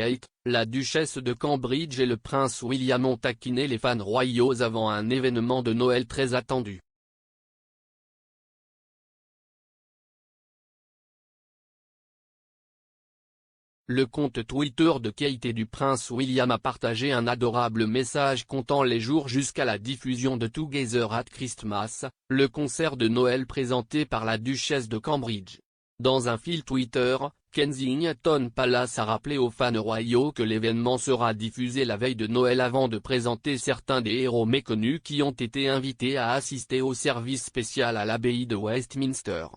Kate, la duchesse de Cambridge et le prince William ont taquiné les fans royaux avant un événement de Noël très attendu. Le compte Twitter de Kate et du prince William a partagé un adorable message comptant les jours jusqu'à la diffusion de Together at Christmas, le concert de Noël présenté par la duchesse de Cambridge. Dans un fil Twitter, Kensington Palace a rappelé aux fans royaux que l'événement sera diffusé la veille de Noël avant de présenter certains des héros méconnus qui ont été invités à assister au service spécial à l'abbaye de Westminster.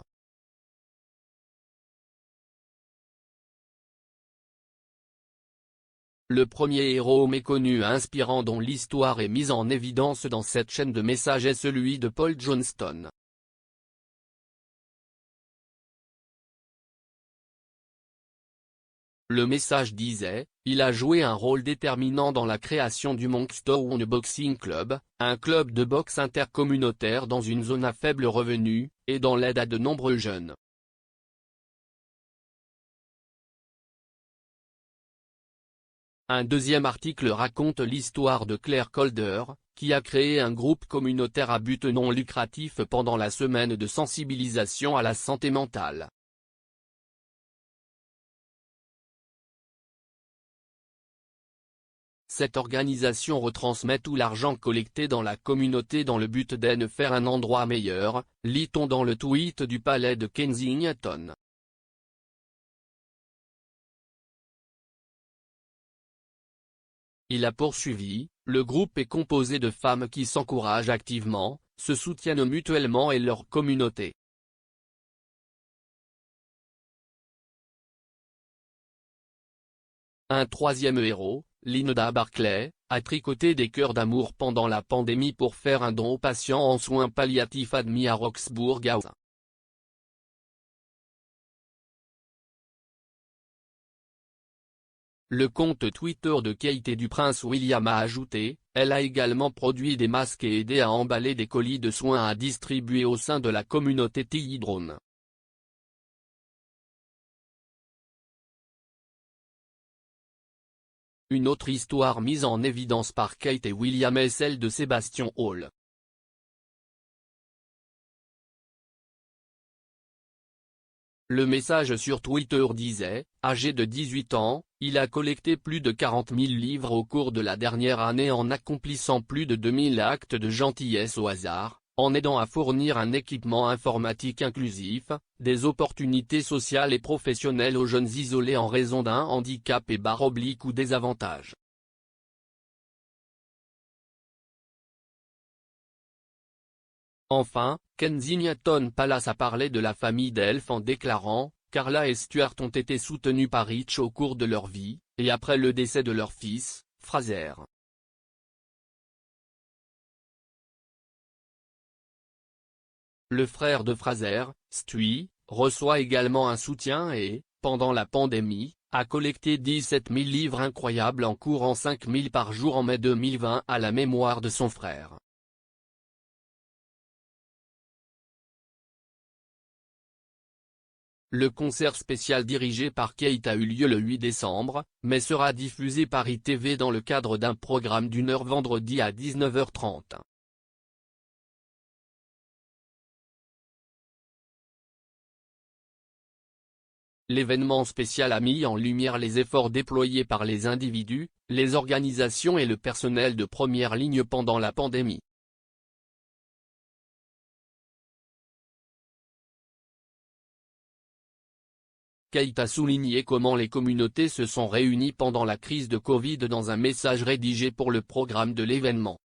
Le premier héros méconnu inspirant dont l'histoire est mise en évidence dans cette chaîne de messages est celui de Paul Johnstone. Le message disait, il a joué un rôle déterminant dans la création du Monkstown Boxing Club, un club de boxe intercommunautaire dans une zone à faible revenu, et dans l'aide à de nombreux jeunes. Un deuxième article raconte l'histoire de Claire Calder, qui a créé un groupe communautaire à but non lucratif pendant la semaine de sensibilisation à la santé mentale. Cette organisation retransmet tout l'argent collecté dans la communauté dans le but d'en faire un endroit meilleur, lit-on dans le tweet du palais de Kensington. Il a poursuivi, le groupe est composé de femmes qui s'encouragent activement, se soutiennent mutuellement et leur communauté. Un troisième héros, Linda Barclay, a tricoté des cœurs d'amour pendant la pandémie pour faire un don aux patients en soins palliatifs admis à Roxburgh House. Le compte Twitter de Kate et du prince William a ajouté, elle a également produit des masques et aidé à emballer des colis de soins à distribuer au sein de la communauté Tydrone. Une autre histoire mise en évidence par Kate et William est celle de Sebastian Hall. Le message sur Twitter disait, âgé de 18 ans, il a collecté plus de 40 000 livres au cours de la dernière année en accomplissant plus de 2000 actes de gentillesse au hasard, en aidant à fournir un équipement informatique inclusif, des opportunités sociales et professionnelles aux jeunes isolés en raison d'un handicap et / ou désavantage. Enfin, Kensington Palace a parlé de la famille d'elfes en déclarant, Carla et Stuart ont été soutenus par Rich au cours de leur vie, et après le décès de leur fils, Fraser. Le frère de Fraser, Stu, reçoit également un soutien et, pendant la pandémie, a collecté 17 000 livres incroyables en courant 5 000 par jour en mai 2020 à la mémoire de son frère. Le concert spécial dirigé par Kate a eu lieu le 8 décembre, mais sera diffusé par ITV dans le cadre d'un programme d'1 heure vendredi à 19h30. L'événement spécial a mis en lumière les efforts déployés par les individus, les organisations et le personnel de première ligne pendant la pandémie. Kate a souligné comment les communautés se sont réunies pendant la crise de Covid dans un message rédigé pour le programme de l'événement.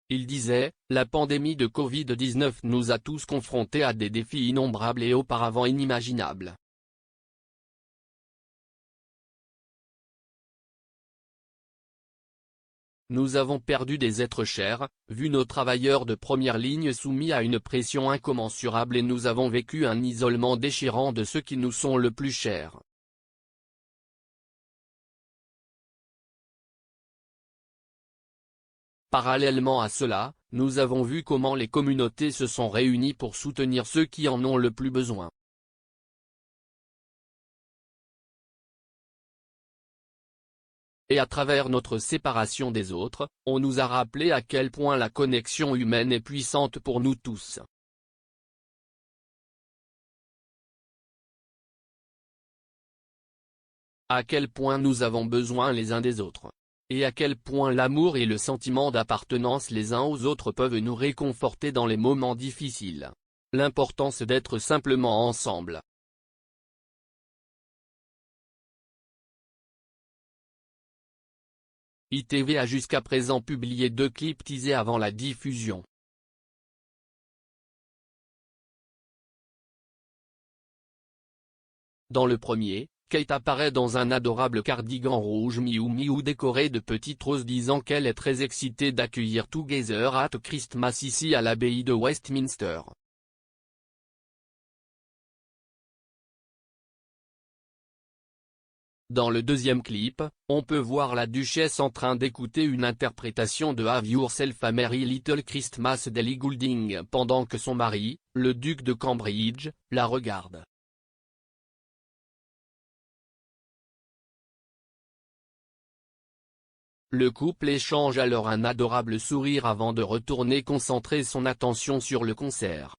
Il disait, la pandémie de Covid-19 nous a tous confrontés à des défis innombrables et auparavant inimaginables. Nous avons perdu des êtres chers, vu nos travailleurs de première ligne soumis à une pression incommensurable et nous avons vécu un isolement déchirant de ceux qui nous sont le plus chers. Parallèlement à cela, nous avons vu comment les communautés se sont réunies pour soutenir ceux qui en ont le plus besoin. Et à travers notre séparation des autres, on nous a rappelé à quel point la connexion humaine est puissante pour nous tous. À quel point nous avons besoin les uns des autres. Et à quel point l'amour et le sentiment d'appartenance les uns aux autres peuvent nous réconforter dans les moments difficiles. L'importance d'être simplement ensemble. ITV a jusqu'à présent publié 2 clips teasés avant la diffusion. Dans le premier, Kate apparaît dans un adorable cardigan rouge Miou Miou décoré de petites roses disant qu'elle est très excitée d'accueillir Together at Christmas ici à l'abbaye de Westminster. Dans le deuxième clip, on peut voir la duchesse en train d'écouter une interprétation de Have Yourself a Merry Little Christmas d'Ellie Goulding pendant que son mari, le duc de Cambridge, la regarde. Le couple échange alors un adorable sourire avant de retourner concentrer son attention sur le concert.